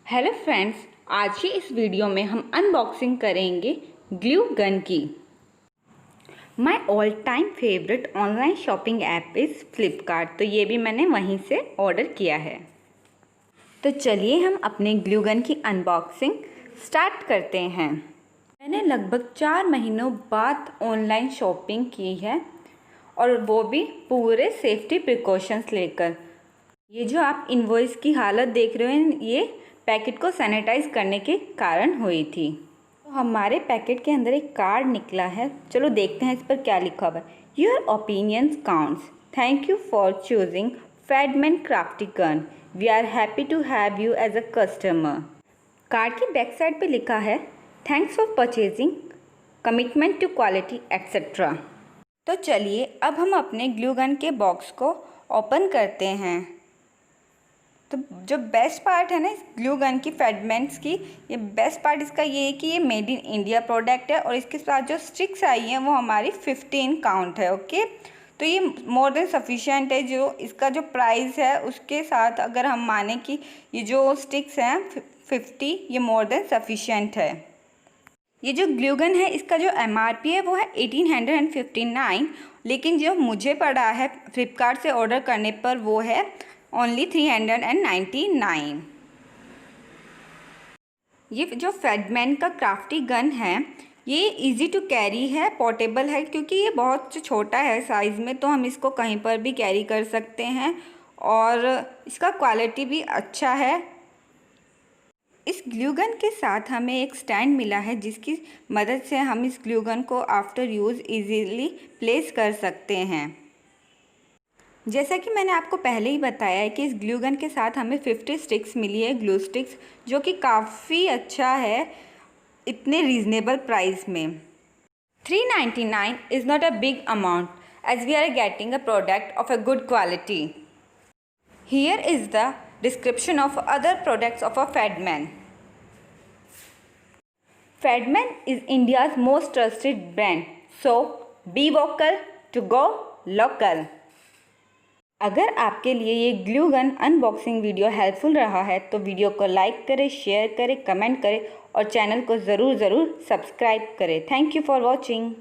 Hello friends, आज की इस वीडियो में हम अनबॉक्सिंग करेंगे ग्लू गन की। My all time favourite online shopping app is Flipkart, तो ये भी मैंने वहीं से ऑर्डर किया है। तो चलिए हम अपने ग्लू गन की अनबॉक्सिंग स्टार्ट करते हैं। मैंने लगभग 4 महीनों बाद ऑनलाइन शॉपिंग की है और वो भी पूरे सेफ्टी प्रिकॉशंस लेकर। ये जो आप इनवॉइस की हालत देख रहे हैं, ये पैकेट को सैनिटाइज करने के कारण हुई थी। तो हमारे पैकेट के अंदर एक कार्ड निकला है। चलो देखते हैं इस पर क्या लिखा हुआ है। Your opinions counts, thank you for choosing Fadman crafty gun, we are happy to have you as a customer. Card की बैक साइड पे लिखा है thanks for purchasing, commitment to quality etcetera. तो चलिए अब हम अपने ग्लू गन के बॉक्स को ओपन करते हैं। तो जो बेस्ट पार्ट है ना इस ग्लू गन की, फैडमैन्स की, ये बेस्ट पार्ट इसका ये है कि ये मेड इन इंडिया प्रोडक्ट है और इसके साथ जो स्टिक्स आई हैं वो हमारी 15 काउंट है। ओके, तो ये मोर देन सफिशिएंट है। जो इसका जो प्राइस है उसके साथ अगर हम माने कि ये जो स्टिक्स हैं 50, ये मोर देन सफिशिएंट है। ये जो ग्लू गन है इसका जो MRP है वो है 1859, लेकिन जो मुझे पड़ा है फ्लिपकार्ट से ऑर्डर करने पर वो है ओनली 399। ये जो फैडमैन का क्राफ्टी गन है ये इजी टू कैरी है, पोर्टेबल है, क्योंकि ये बहुत छोटा है साइज़ में, तो हम इसको कहीं पर भी कैरी कर सकते हैं और इसका क्वालिटी भी अच्छा है। इस ग्लू गन के साथ हमें एक स्टैंड मिला है जिसकी मदद से हम इस ग्लू गन को आफ्टर यूज़ इजीली प्लेस कर सकते हैं। जैसा कि मैंने आपको पहले ही बताया है कि इस ग्लू गन के साथ हमें 50 स्टिक्स मिली है, ग्लू स्टिक्स, जो कि काफ़ी अच्छा है इतने रीज़नेबल प्राइस में। 399 is not a big amount as we are getting a product of a good quality. Here is the description of other products of a Fadman. Fadman is India's most trusted brand, so be vocal to go local. अगर आपके लिए ये glue gun unboxing video helpful रहा है तो video को like करें, share करें, कमेंट करें और चैनल को ज़रूर सब्सक्राइब करें। Thank you for watching.